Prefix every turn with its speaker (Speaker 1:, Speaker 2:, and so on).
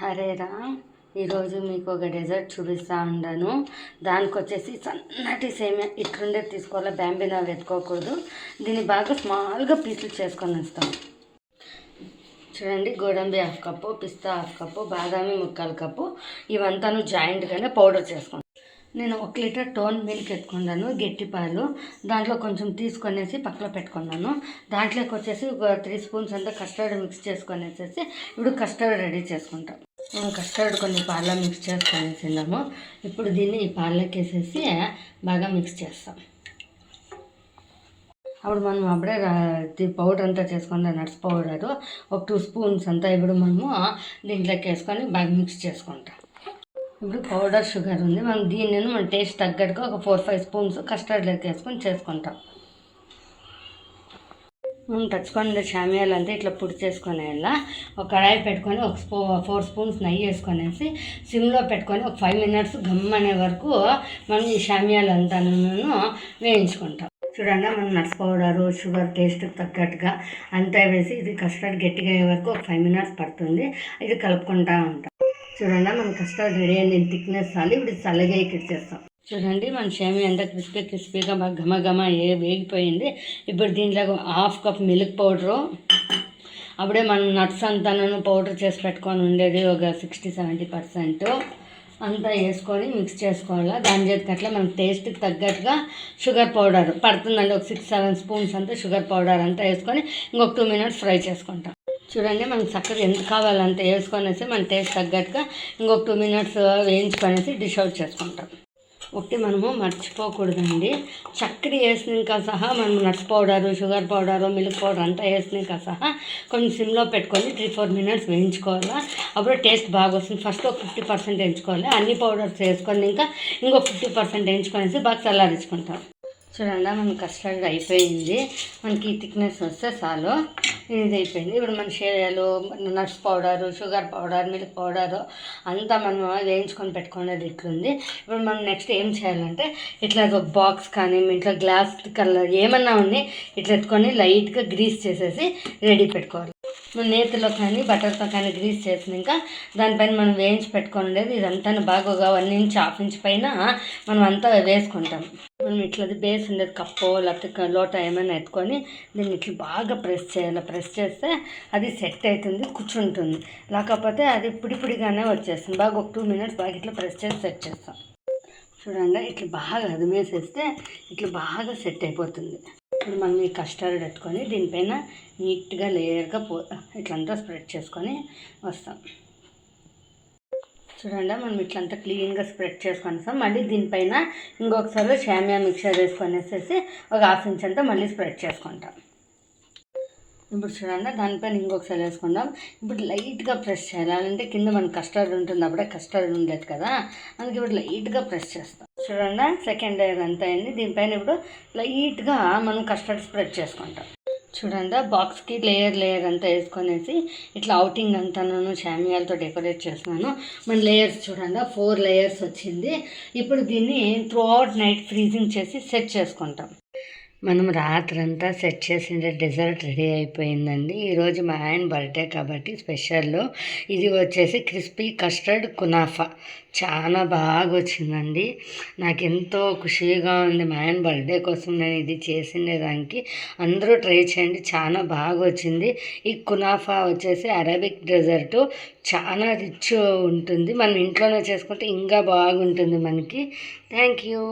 Speaker 1: హరే రామ్. ఈరోజు మీకు ఒక డెజర్ట్ చూపిస్తూ ఉన్నాను. దానికి వచ్చేసి సన్నటి సేమియా ఇట్లుండే తీసుకోవాలా, బ్యాంబినా వెతుకోకూడదు. దీన్ని బాగా స్మాల్గా పీసులు చేసుకొని వస్తాం. చూడండి, గోడంబి హాఫ్ కప్పు, పిస్తా హాఫ్ కప్పు, బాదామి ముక్కాలు కప్పు, ఇవంతాను జాయింట్గానే పౌడర్ చేసుకుంటాను. నేను 1 లీటర్ టోన్ మిల్క్ ఎత్తుకున్నాను, గట్టి పాలు. దాంట్లో కొంచెం తీసుకొనేసి పక్కన పెట్టుకున్నాను. దాంట్లోకి వచ్చేసి ఒక 3 స్పూన్స్ అంతా కస్టర్డ్ మిక్స్ చేసుకొనేసేసి ఇప్పుడు కస్టర్డ్ రెడీ చేసుకుంటాం. కస్టర్డ్ కొన్ని పాలలో మిక్స్ చేసుకొనేసినాము. ఇప్పుడు దీన్ని ఈ పాలలోకి వేసేసి బాగా మిక్స్ చేస్తాం. అప్పుడు మనం అప్పుడే పౌడర్ అంతా చేసుకున్న నట్స్ పౌడరు ఒక 2 స్పూన్స్ అంతా ఇప్పుడు మనము దీంట్లోకి వేసుకొని బాగా మిక్స్ చేసుకుంటాం. ఇప్పుడు పౌడర్ షుగర్ ఉంది, మనం దీన్ని మన టేస్ట్ తగ్గట్టుగా ఒక 4-5 స్పూన్స్ కస్టర్డ్లోకి వేసుకొని చేసుకుంటాం. మనం తెచ్చుకునే షామియాలు అంతా ఇట్లా పొడి చేసుకునే ఒక కడాయి పెట్టుకొని ఒక 4 స్పూన్స్ నెయ్యి వేసుకొనేసి సిమ్లో పెట్టుకొని ఒక 5 మినిట్స్ గమ్మనే వరకు మనం ఈ షామియాలు అంతా వేయించుకుంటాం. చూడండి, మనం నట్స్ పౌడరు షుగర్ టేస్ట్కి తగ్గట్టుగా అంతా వేసి ఇది కస్టర్డ్ గట్టిగా అయ్యే వరకు ఒక 5 మినిట్స్ పడుతుంది. ఇది కలుపుకుంటూ ఉంటాం. చూడండి, మన కస్టర్డ్ రెడీ అయింది. థిక్నెస్ చాలు. ఇప్పుడు చల్లగా ఇచ్చేస్తాం. చూడండి, మన షేమియా అంతా క్రిస్పీగా బాగా ఘమ వేగిపోయింది. ఇప్పుడు దీంట్లో 1/2 కప్ మిల్క్ పౌడరు, అప్పుడే మనం నట్స్ అంతా పౌడర్ చేసి పెట్టుకొని ఉండేది ఒక 60-70% అంతా వేసుకొని మిక్స్ చేసుకోవాలి. దాని చేతికి అట్లా మన టేస్ట్కి తగ్గట్టుగా షుగర్ పౌడర్ పడుతుందండి. ఒక 6-7 స్పూన్స్ అంతా షుగర్ పౌడర్ అంతా వేసుకొని ఇంకొక 2 మినిట్స్ ఫ్రై చేసుకుంటాం. చూడండి, మనకు చక్కెర ఎంత కావాలంత వేసుకొనేసి మన టేస్ట్ తగ్గట్టుగా ఇంకొక 2 మినిట్స్ వేయించుకొనేసి డిష్ అవుట్ చేసుకుంటాం. ఒకటి మనము మర్చిపోకూడదండి, చక్కెర వేసినాక సహా మనం nuts powder sugar powder milk powder అంతా వేసినాక సహా కొంచెం సిమ్లో పెట్టుకొని 3-4 మినిట్స్ వేయించుకోవాలి. అప్పుడు టేస్ట్ బాగా వస్తుంది. ఫస్ట్ ఒక 50% వేయించుకోవాలి. అన్ని పౌడర్స్ వేసుకొని ఇంకా ఇంకొక 50% వేయించుకొనేసి బాగా చల్లారించుకుంటాం. చూడండి, మన కస్టర్డ్ అయిపోయింది. మనకి థిక్నెస్ వస్తే చాలు. ఇది అయిపోయింది. ఇప్పుడు మన షేయాలు nuts powder sugar powder milk powder అంతా మనం వేయించుకొని పెట్టుకునేది ఇట్లుంది. ఇప్పుడు మనం నెక్స్ట్ ఏం చేయాలంటే ఇట్లా ఒక బాక్స్ కానీ మీ ఇంట్లో గ్లాస్ కలర్ ఏమన్నా ఉంది ఇట్లా ఎత్తుకొని లైట్గా గ్రీస్ చేసేసి రెడీ పెట్టుకోవాలి. మనం నేతిలో కానీ బటర్తో కానీ గ్రీస్ చేసినాక దానిపైన మనం వేయించి పెట్టుకొని ఉండేది ఇదంతా బాగా 1 ఇంచ్ 1/2 ఇంచ్ పైన మనం అంతా వేసుకుంటాం. మనం ఇట్లది బేస్ ఉండేది కప్పో లేకపోతే లోట ఏమైనా ఎత్తుకొని దీన్ని ఇట్లా బాగా ప్రెస్ చేయాలి. ప్రెస్ చేస్తే అది సెట్ అవుతుంది, కూర్చుంటుంది. లేకపోతే అది పిడిగానే వచ్చేస్తుంది. బాగా ఒక 2 మినిట్స్ బాగా ఇట్లా ప్రెస్ చేసి సెట్ చేస్తాం. చూడండి, ఇట్లా బాగా అదిమేసేస్తే ఇట్లా బాగా సెట్ అయిపోతుంది. ఇప్పుడు మనం ఈ కస్టర్డ్ పెట్టుకొని దీనిపైన నీట్గా లేయర్గా ఇట్లంతా స్ప్రెడ్ చేసుకొని వస్తాం. చూడండి, మనం ఇట్లంతా క్లీన్గా స్ప్రెడ్ చేసుకొని వస్తాం. మళ్ళీ దీనిపైన ఇంకొకసారి షామియా మిక్చర్ వేసుకొనేసేసి ఒక 1/2 ఇంచ్ అంతా మళ్ళీ స్ప్రెడ్ చేసుకుంటాం. ఇప్పుడు చూడండి, దానిపైన ఇంకొకసారి వేసుకుందాం. ఇప్పుడు లైట్గా ప్రెస్ చేయాలి, అంటే కింద మన కస్టర్డ్ ఉంటుంది, అప్పుడే కస్టర్డ్ ఉండేది కదా, అందుకే ఇప్పుడు లైట్గా ప్రెస్ చేస్తాం. చూడండి, సెకండ్ లేయర్ అంతా అయింది. దీనిపైన ఇప్పుడు లైట్గా మనం కస్టర్డ్ స్ప్రెడ్ చేసుకుంటాం. చూడండి, బాక్స్కి లేయర్ అంతా వేసుకొనేసి ఇట్లా అవుటింగ్ అంతా నేను షామియాలతో డెకరేట్ చేస్తున్నాను. మన లేయర్స్ చూడండి 4 లేయర్స్ వచ్చింది. ఇప్పుడు దీన్ని త్రూ అవుట్ నైట్ ఫ్రీజింగ్ చేసి సెట్ చేసుకుంటాం. మనం రాత్రంతా సెట్ చేసిన డెజర్ట్ రెడీ అయిపోయిందండి. ఈరోజు మా ఆయన బర్త్డే కాబట్టి స్పెషల్ ఇది వచ్చేసి క్రిస్పీ కస్టర్డ్ కునాఫా. చాలా బాగా వచ్చిందండి. నాకు ఎంతో ఖుషిగా ఉంది. మా ఆయన బర్త్డే కోసం నేను ఇది చేసిండేదానికి అందరూ ట్రై చేయండి, చాలా బాగా వచ్చింది. ఈ కునాఫా వచ్చేసి అరబిక్ డెజర్టు, చాలా రిచ్ ఉంటుంది. మనం ఇంట్లోనే చేసుకుంటే ఇంకా బాగుంటుంది మనకి. Thank you.